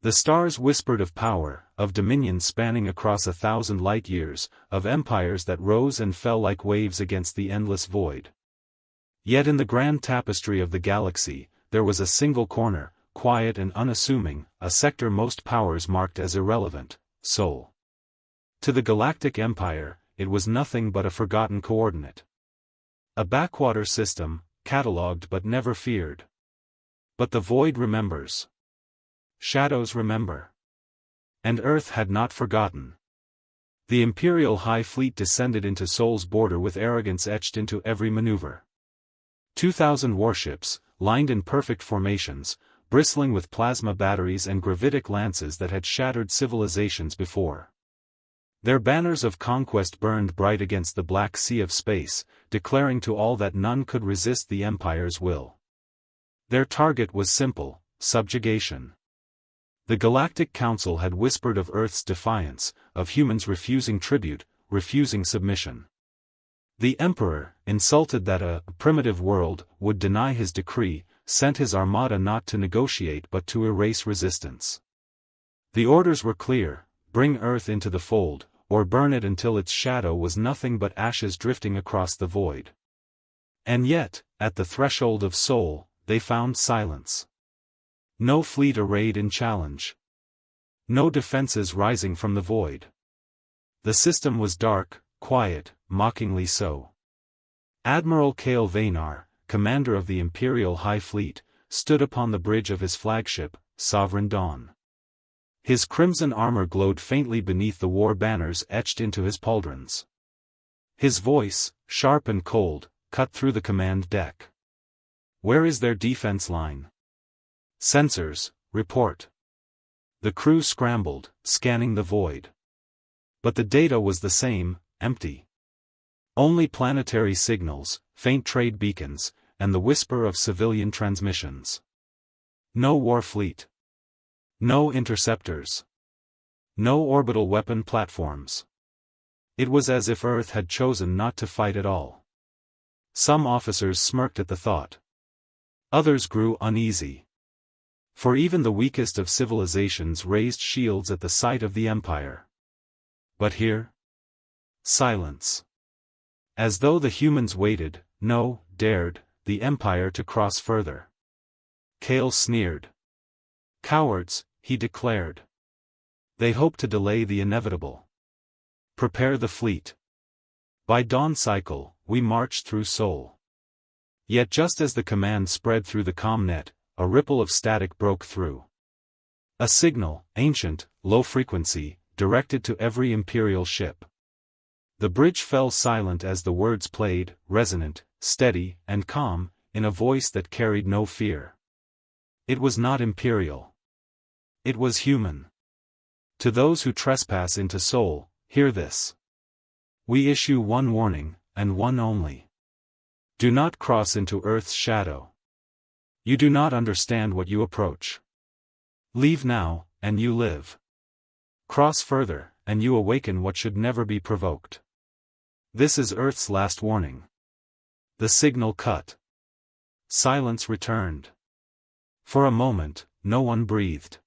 The stars whispered of power, of dominion spanning across 1,000 light-years, of empires that rose and fell like waves against the endless void. Yet in the grand tapestry of the galaxy, there was a single corner, quiet and unassuming, a sector most powers marked as irrelevant: Sol. To the Galactic Empire, it was nothing but a forgotten coordinate. A backwater system, catalogued but never feared. But the void remembers. Shadows remember. And Earth had not forgotten. The Imperial High Fleet descended into Sol's border with arrogance etched into every maneuver. 2,000 warships, lined in perfect formations, bristling with plasma batteries and gravitic lances that had shattered civilizations before. Their banners of conquest burned bright against the black sea of space, declaring to all that none could resist the Empire's will. Their target was simple: subjugation. The Galactic Council had whispered of Earth's defiance, of humans refusing tribute, refusing submission. The Emperor, insulted that a primitive world would deny his decree, sent his armada not to negotiate but to erase resistance. The orders were clear: bring Earth into the fold, or burn it until its shadow was nothing but ashes drifting across the void. And yet, at the threshold of Sol, they found silence. No fleet arrayed in challenge. No defenses rising from the void. The system was dark, quiet, mockingly so. Admiral Kale Vaynar, commander of the Imperial High Fleet, stood upon the bridge of his flagship, Sovereign Dawn. His crimson armor glowed faintly beneath the war banners etched into his pauldrons. His voice, sharp and cold, cut through the command deck. Where is their defense line? Sensors, report. The crew scrambled, scanning the void. But the data was the same: empty. Only planetary signals, faint trade beacons, and the whisper of civilian transmissions. No war fleet. No interceptors. No orbital weapon platforms. It was as if Earth had chosen not to fight at all. Some officers smirked at the thought. Others grew uneasy. For even the weakest of civilizations raised shields at the sight of the Empire. But here? Silence. As though the humans waited, no, dared, the Empire to cross further. Kale sneered. Cowards, he declared. They hope to delay the inevitable. Prepare the fleet. By dawn cycle, we march through Sol. Yet just as the command spread through the comm-net, a ripple of static broke through. A signal, ancient, low-frequency, directed to every Imperial ship. The bridge fell silent as the words played, resonant, steady, and calm, in a voice that carried no fear. It was not Imperial. It was human. To those who trespass into Sol, hear this. We issue one warning, and one only. Do not cross into Earth's shadow. You do not understand what you approach. Leave now, and you live. Cross further, and you awaken what should never be provoked. This is Earth's last warning. The signal cut. Silence returned. For a moment, no one breathed.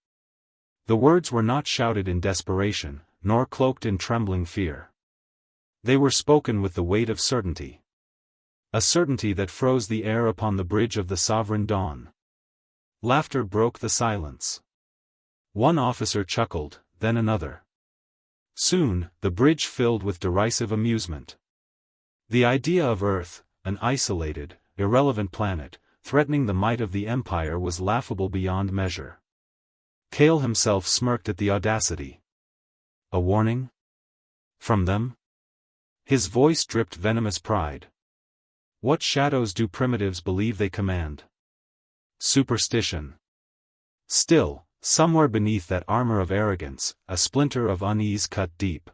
The words were not shouted in desperation, nor cloaked in trembling fear. They were spoken with the weight of certainty. A certainty that froze the air upon the bridge of the Sovereign Dawn. Laughter broke the silence. One officer chuckled, then another. Soon, the bridge filled with derisive amusement. The idea of Earth, an isolated, irrelevant planet, threatening the might of the Empire was laughable beyond measure. Kale himself smirked at the audacity. A warning? From them? His voice dripped venomous pride. What shadows do primitives believe they command? Superstition. Still, somewhere beneath that armor of arrogance, a splinter of unease cut deep.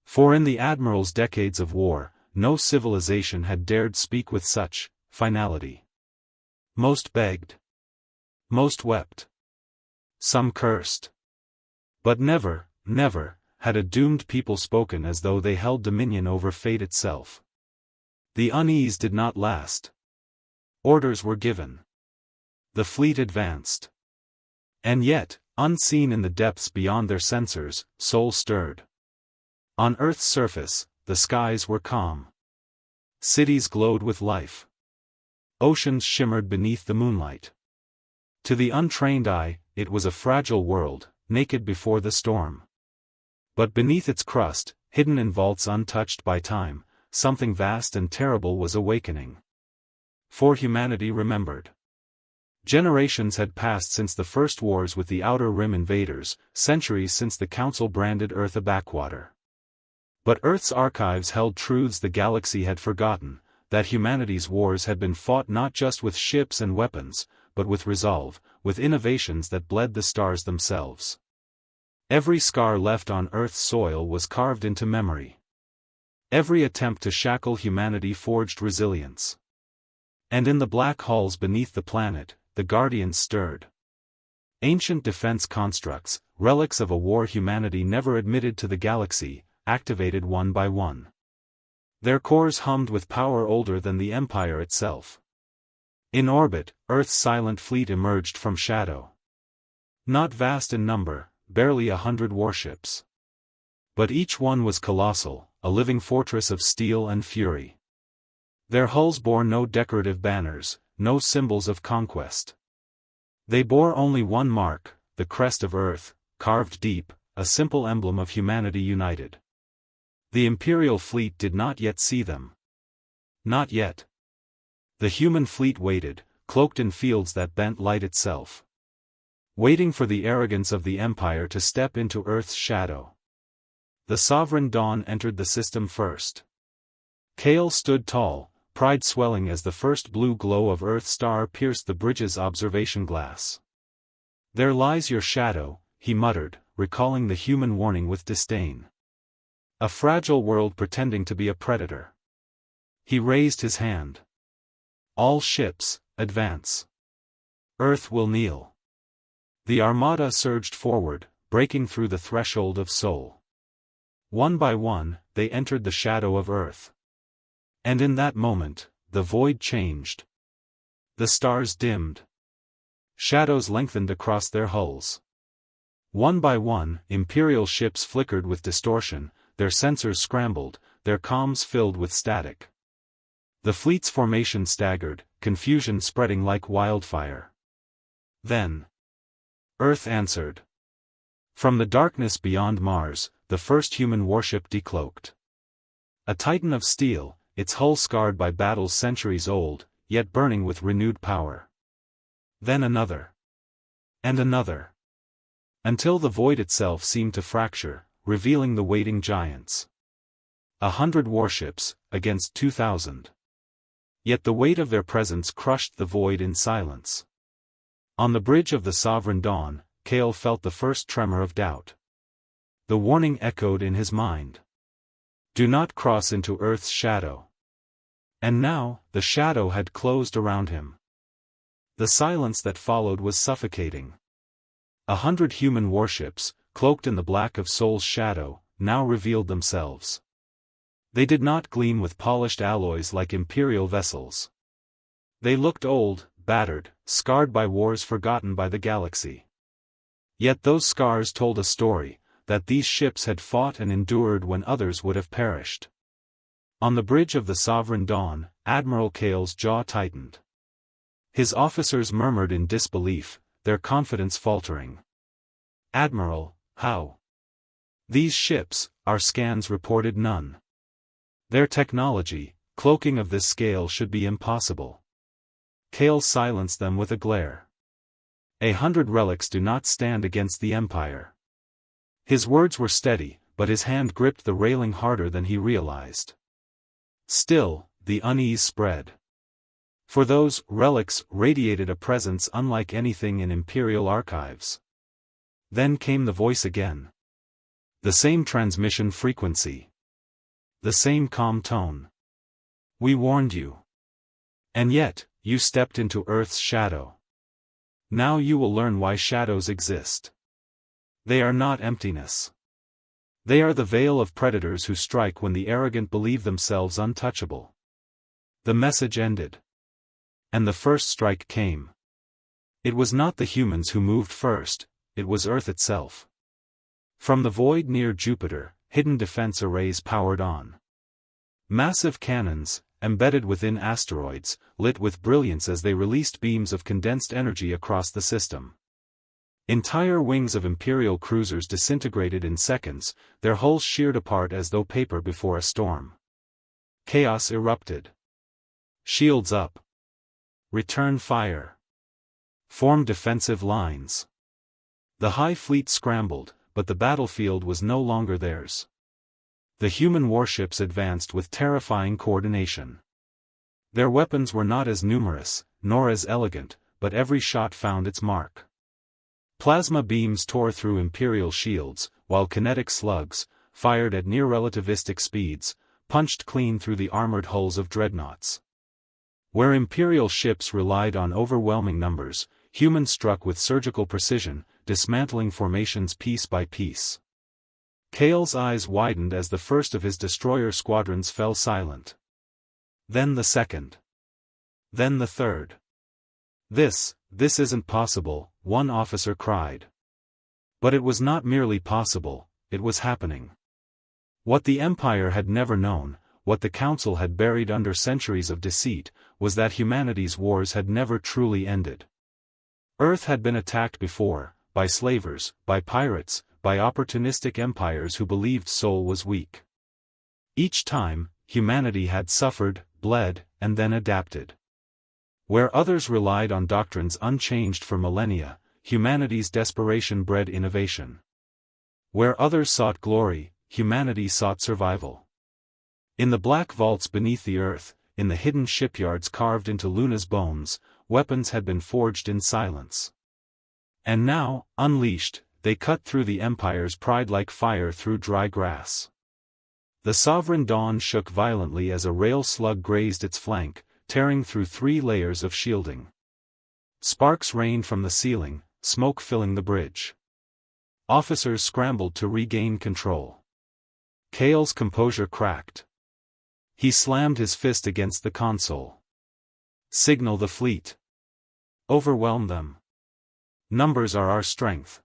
For in the Admiral's decades of war, no civilization had dared speak with such finality. Most begged. Most wept. Some cursed. But never, never, had a doomed people spoken as though they held dominion over fate itself. The unease did not last. Orders were given. The fleet advanced. And yet, Unseen in the depths beyond their sensors, soul stirred. On Earth's surface, the skies were calm. Cities glowed with life. Oceans shimmered beneath the moonlight. To the untrained eye, it was a fragile world, naked before the storm. But beneath its crust, hidden in vaults untouched by time, something vast and terrible was awakening. For humanity remembered. Generations had passed since the first wars with the Outer Rim invaders, centuries since the Council branded Earth a backwater. But Earth's archives held truths the galaxy had forgotten, that humanity's wars had been fought not just with ships and weapons, but with resolve, with innovations that bled the stars themselves. Every scar left on Earth's soil was carved into memory. Every attempt to shackle humanity forged resilience. And in the black halls beneath the planet, the Guardians stirred. Ancient defense constructs, relics of a war humanity never admitted to the galaxy, activated one by one. Their cores hummed with power older than the Empire itself. In orbit, Earth's silent fleet emerged from shadow. Not vast in number, barely 100 warships. But each one was colossal, a living fortress of steel and fury. Their hulls bore no decorative banners, no symbols of conquest. They bore only one mark, the crest of Earth, carved deep, a simple emblem of humanity united. The Imperial fleet did not yet see them. Not yet. The human fleet waited, cloaked in fields that bent light itself. Waiting for the arrogance of the Empire to step into Earth's shadow. The sovereign dawn entered the system first. Kale stood tall, pride swelling as the first blue glow of Earth's star pierced the bridge's observation glass. "There lies your shadow," he muttered, recalling the human warning with disdain. A fragile world pretending to be a predator. He raised his hand. "All ships, advance. Earth will kneel." The armada surged forward, breaking through the threshold of soul. One by one, they entered the shadow of Earth. And in that moment, the void changed. The stars dimmed. Shadows lengthened across their hulls. One by one, Imperial ships flickered with distortion, their sensors scrambled, their comms filled with static. The fleet's formation staggered, confusion spreading like wildfire. Then, Earth answered. From the darkness beyond Mars, the first human warship decloaked. A titan of steel, its hull scarred by battles centuries old, yet burning with renewed power. Then another. And another. Until the void itself seemed to fracture, revealing the waiting giants. 100 warships, against 2,000. Yet the weight of their presence crushed the void in silence. On the bridge of the sovereign dawn, Kale felt the first tremor of doubt. The warning echoed in his mind. Do not cross into Earth's shadow. And now, the shadow had closed around him. The silence that followed was suffocating. 100 human warships, cloaked in the black of Soul's shadow, now revealed themselves. They did not gleam with polished alloys like Imperial vessels. They looked old, battered, scarred by wars forgotten by the galaxy. Yet those scars told a story, that these ships had fought and endured when others would have perished. On the bridge of the Sovereign Dawn, Admiral Kale's jaw tightened. His officers murmured in disbelief, their confidence faltering. "Admiral, how? These ships," our scans reported none. "Their technology, cloaking of this scale should be impossible." Kale silenced them with a glare. 100 relics do not stand against the Empire. His words were steady, but his hand gripped the railing harder than he realized. Still, the unease spread. For those relics radiated a presence unlike anything in Imperial archives. Then came the voice again. The same transmission frequency. The same calm tone. "We warned you. And yet, you stepped into Earth's shadow. Now you will learn why shadows exist. They are not emptiness. They are the veil of predators who strike when the arrogant believe themselves untouchable." The message ended. And the first strike came. It was not the humans who moved first, it was Earth itself. From the void near Jupiter, hidden defense arrays powered on. Massive cannons, embedded within asteroids, lit with brilliance as they released beams of condensed energy across the system. Entire wings of Imperial cruisers disintegrated in seconds, their hulls sheared apart as though paper before a storm. Chaos erupted. Shields up. Return fire. Form defensive lines. The High Fleet scrambled, but the battlefield was no longer theirs. The human warships advanced with terrifying coordination. Their weapons were not as numerous, nor as elegant, but every shot found its mark. Plasma beams tore through Imperial shields, while kinetic slugs, fired at near-relativistic speeds, punched clean through the armored hulls of dreadnoughts. Where Imperial ships relied on overwhelming numbers, humans struck with surgical precision, dismantling formations piece by piece. Kale's eyes widened as the first of his destroyer squadrons fell silent. Then the second. Then the third. This isn't possible, one officer cried. But it was not merely possible, it was happening. What the Empire had never known, what the Council had buried under centuries of deceit, was that humanity's wars had never truly ended. Earth had been attacked before, by slavers, by pirates, by opportunistic empires who believed Sol was weak. Each time, humanity had suffered, bled, and then adapted. Where others relied on doctrines unchanged for millennia, humanity's desperation bred innovation. Where others sought glory, humanity sought survival. In the black vaults beneath the earth, in the hidden shipyards carved into Luna's bones, weapons had been forged in silence. And now, unleashed, they cut through the Empire's pride like fire through dry grass. The sovereign dawn shook violently as a rail slug grazed its flank, tearing through 3 layers of shielding. Sparks rained from the ceiling, smoke filling the bridge. Officers scrambled to regain control. Kale's composure cracked. He slammed his fist against the console. Signal the fleet. Overwhelm them. Numbers are our strength.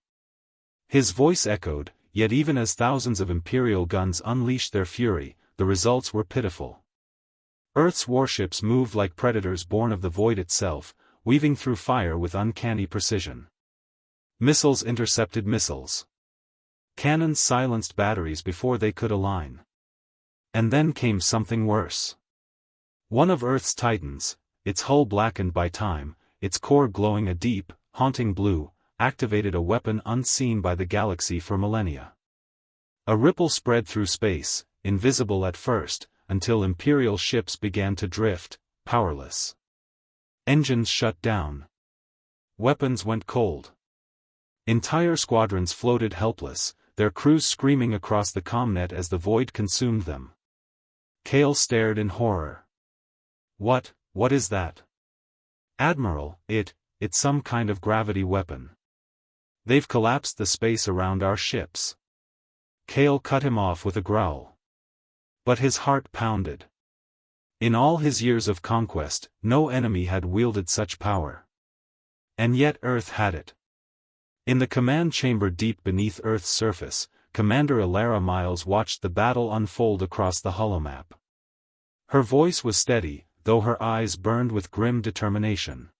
His voice echoed, yet even as thousands of Imperial guns unleashed their fury, the results were pitiful. Earth's warships moved like predators born of the void itself, weaving through fire with uncanny precision. Missiles intercepted missiles. Cannons silenced batteries before they could align. And then came something worse. One of Earth's titans, its hull blackened by time, its core glowing a deep, haunting blue, activated a weapon unseen by the galaxy for millennia. A ripple spread through space, invisible at first, until Imperial ships began to drift, powerless. Engines shut down. Weapons went cold. Entire squadrons floated helpless, their crews screaming across the commnet as the void consumed them. Kale stared in horror. What is that? Admiral, it's some kind of gravity weapon. They've collapsed the space around our ships. Kale cut him off with a growl. But his heart pounded. In all his years of conquest, no enemy had wielded such power. And yet Earth had it. In the command chamber deep beneath Earth's surface, Commander Elara Miles watched the battle unfold across the holomap. Her voice was steady, though her eyes burned with grim determination.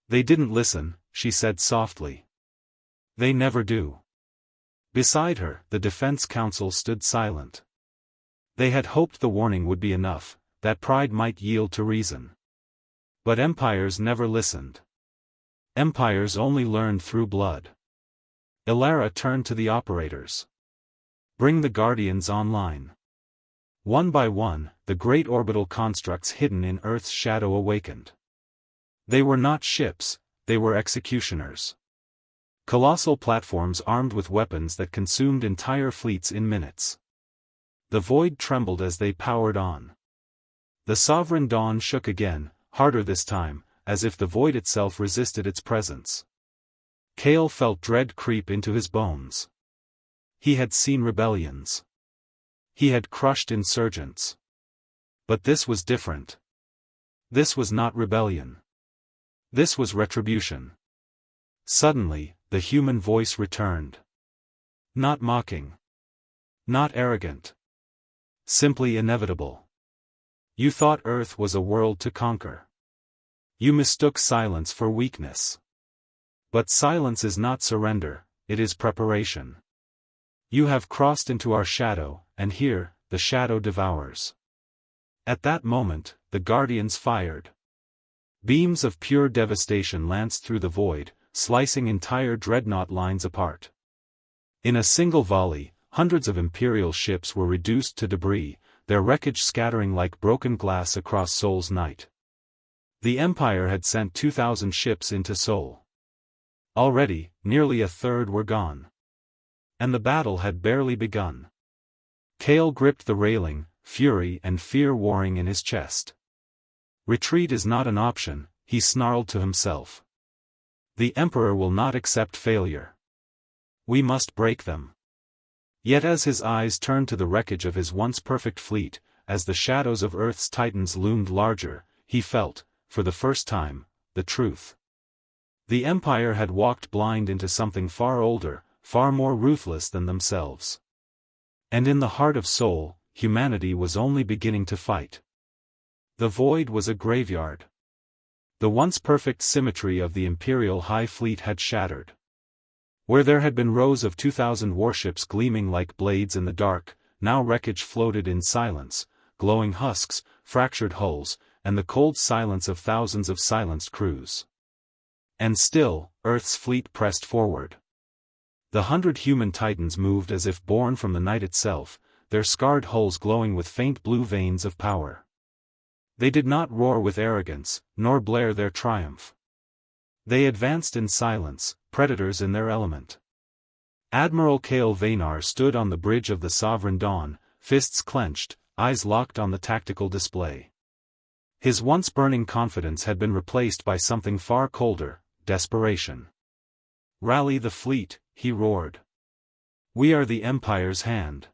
They didn't listen, she said softly. They never do. Beside her, the Defense Council stood silent. They had hoped the warning would be enough, that pride might yield to reason. But empires never listened. Empires only learned through blood. Elara turned to the operators. Bring the Guardians online. One by one, the great orbital constructs hidden in Earth's shadow awakened. They were not ships, they were executioners. Colossal platforms armed with weapons that consumed entire fleets in minutes. The void trembled as they powered on. The sovereign dawn shook again, harder this time, as if the void itself resisted its presence. Kale felt dread creep into his bones. He had seen rebellions. He had crushed insurgents. But this was different. This was not rebellion. This was retribution. Suddenly, the human voice returned. Not mocking. Not arrogant. Simply inevitable. You thought Earth was a world to conquer. You mistook silence for weakness. But silence is not surrender, it is preparation. You have crossed into our shadow, and here, the shadow devours. At that moment, the Guardians fired. Beams of pure devastation lanced through the void, slicing entire dreadnought lines apart. In a single volley, hundreds of Imperial ships were reduced to debris, their wreckage scattering like broken glass across Sol's night. The Empire had sent 2,000 ships into Sol. Already, nearly a third were gone. And the battle had barely begun. Kale gripped the railing, fury and fear warring in his chest. Retreat is not an option, he snarled to himself. The Emperor will not accept failure. We must break them. Yet as his eyes turned to the wreckage of his once perfect fleet, as the shadows of Earth's titans loomed larger, he felt, for the first time, the truth. The Empire had walked blind into something far older, far more ruthless than themselves. And in the heart of Sol, humanity was only beginning to fight. The void was a graveyard. The once perfect symmetry of the Imperial High Fleet had shattered. Where there had been rows of 2,000 warships gleaming like blades in the dark, now wreckage floated in silence, glowing husks, fractured hulls, and the cold silence of thousands of silenced crews. And still, Earth's fleet pressed forward. The 100 human titans moved as if born from the night itself, their scarred hulls glowing with faint blue veins of power. They did not roar with arrogance, nor blare their triumph. They advanced in silence, predators in their element. Admiral Kale Vaynar stood on the bridge of the Sovereign Dawn, fists clenched, eyes locked on the tactical display. His once burning confidence had been replaced by something far colder, desperation. Rally the fleet, he roared. We are the Empire's hand.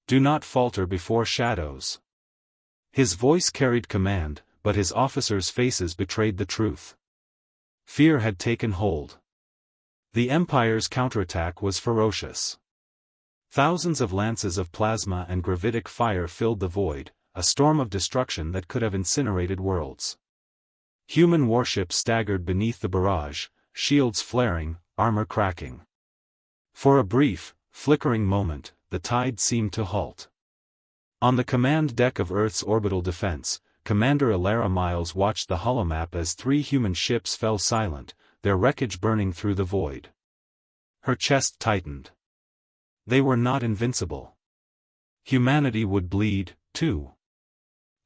Do not falter before shadows. His voice carried command, but his officers' faces betrayed the truth. Fear had taken hold. The Empire's counterattack was ferocious. Thousands of lances of plasma and gravitic fire filled the void, a storm of destruction that could have incinerated worlds. Human warships staggered beneath the barrage, shields flaring, armor cracking. For a brief, flickering moment, the tide seemed to halt. On the command deck of Earth's orbital defense, Commander Alara Miles watched the holomap as 3 human ships fell silent, their wreckage burning through the void. Her chest tightened. They were not invincible. Humanity would bleed, too.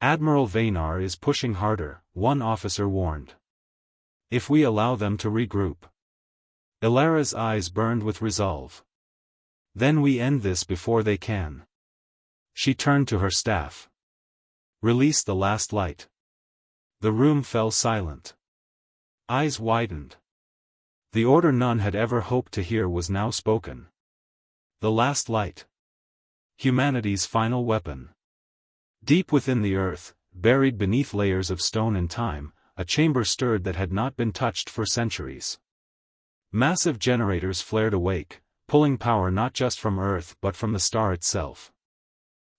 Admiral Vaynar is pushing harder, one officer warned. If we allow them to regroup. Alara's eyes burned with resolve. Then we end this before they can. She turned to her staff. Release the last light. The room fell silent. Eyes widened. The order none had ever hoped to hear was now spoken. The last light. Humanity's final weapon. Deep within the earth, buried beneath layers of stone and time, a chamber stirred that had not been touched for centuries. Massive generators flared awake, pulling power not just from Earth but from the star itself.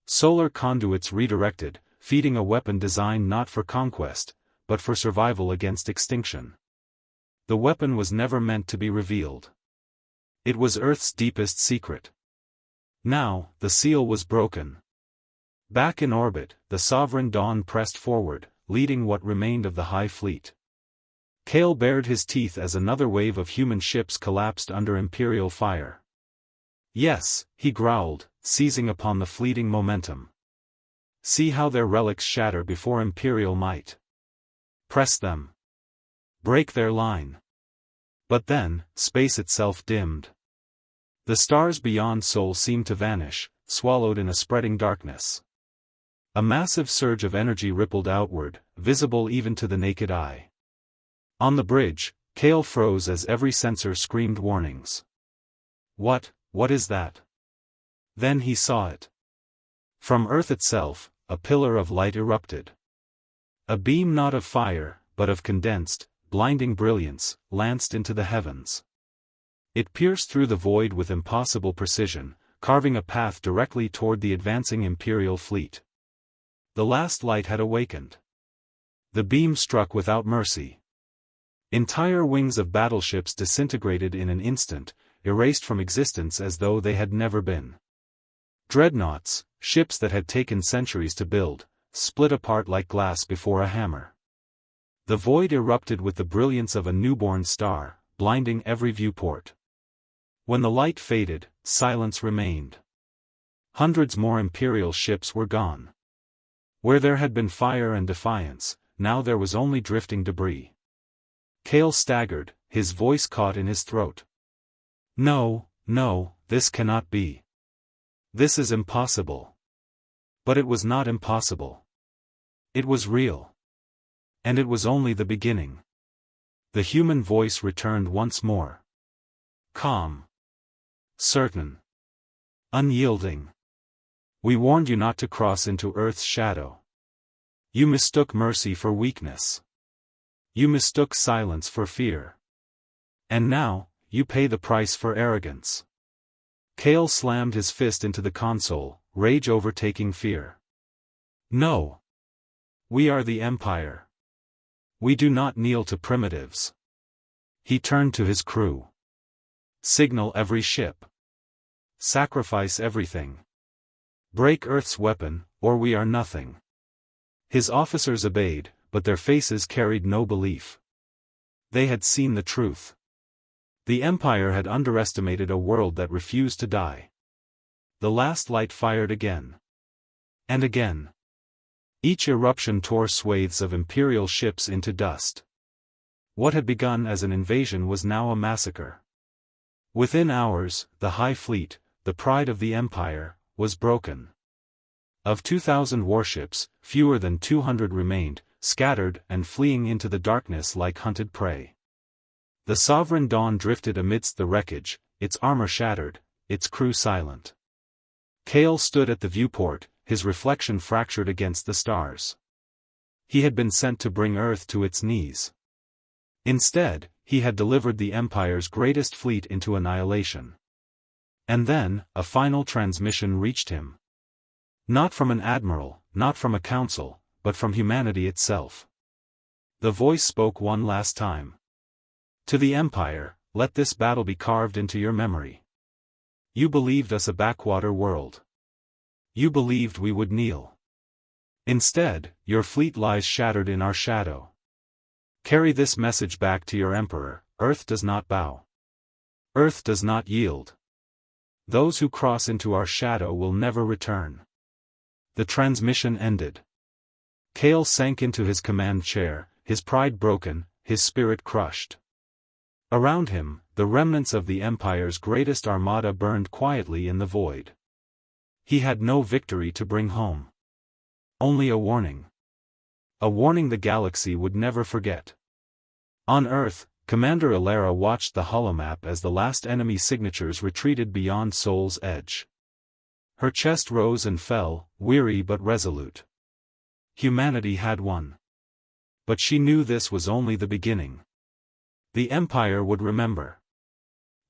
Solar conduits redirected, feeding a weapon designed not for conquest, but for survival against extinction. The weapon was never meant to be revealed. It was Earth's deepest secret. Now, the seal was broken. Back in orbit, the Sovereign Dawn pressed forward, leading what remained of the High Fleet. Kale bared his teeth as another wave of human ships collapsed under Imperial fire. Yes, he growled, seizing upon the fleeting momentum. See how their relics shatter before Imperial might. Press them. Break their line. But then, space itself dimmed. The stars beyond Sol seemed to vanish, swallowed in a spreading darkness. A massive surge of energy rippled outward, visible even to the naked eye. On the bridge, Kale froze as every sensor screamed warnings. What is that? Then he saw it. From Earth itself, a pillar of light erupted. A beam not of fire, but of condensed, blinding brilliance, lanced into the heavens. It pierced through the void with impossible precision, carving a path directly toward the advancing Imperial fleet. The last light had awakened. The beam struck without mercy. Entire wings of battleships disintegrated in an instant, erased from existence as though they had never been. Dreadnoughts, ships that had taken centuries to build, split apart like glass before a hammer. The void erupted with the brilliance of a newborn star, blinding every viewport. When the light faded, silence remained. Hundreds more Imperial ships were gone. Where there had been fire and defiance, now there was only drifting debris. Cale staggered, his voice caught in his throat. No, no, this cannot be. This is impossible. But it was not impossible. It was real. And it was only the beginning. The human voice returned once more. Calm. Certain. Unyielding. We warned you not to cross into Earth's shadow. You mistook mercy for weakness. You mistook silence for fear. And now, you pay the price for arrogance. Cale slammed his fist into the console, rage overtaking fear. No. We are the Empire. We do not kneel to primitives. He turned to his crew. Signal every ship. Sacrifice everything. Break Earth's weapon, or we are nothing. His officers obeyed, but their faces carried no belief. They had seen the truth. The Empire had underestimated a world that refused to die. The last light fired again. And again. Each eruption tore swathes of Imperial ships into dust. What had begun as an invasion was now a massacre. Within hours, the High Fleet, the pride of the Empire, was broken. Of 2,000 warships, fewer than 200 remained, scattered and fleeing into the darkness like hunted prey. The Sovereign Dawn drifted amidst the wreckage, its armor shattered, its crew silent. Cale stood at the viewport, his reflection fractured against the stars. He had been sent to bring Earth to its knees. Instead, he had delivered the Empire's greatest fleet into annihilation. And then, a final transmission reached him. Not from an admiral, not from a council, but from humanity itself. The voice spoke one last time. To the Empire, let this battle be carved into your memory. You believed us a backwater world. You believed we would kneel. Instead, your fleet lies shattered in our shadow. Carry this message back to your Emperor: Earth does not bow. Earth does not yield. Those who cross into our shadow will never return. The transmission ended. Cale sank into his command chair, his pride broken, his spirit crushed. Around him, the remnants of the Empire's greatest armada burned quietly in the void. He had no victory to bring home. Only a warning. A warning the galaxy would never forget. On Earth, Commander Ilera watched the holomap as the last enemy signatures retreated beyond Sol's edge. Her chest rose and fell, weary but resolute. Humanity had won. But she knew this was only the beginning. The Empire would remember.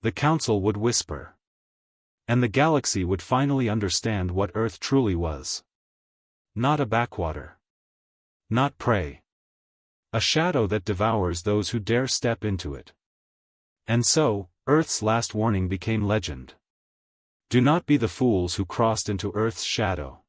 The Council would whisper. And the galaxy would finally understand what Earth truly was. Not a backwater. Not prey. A shadow that devours those who dare step into it. And so, Earth's last warning became legend. Do not be the fools who crossed into Earth's shadow.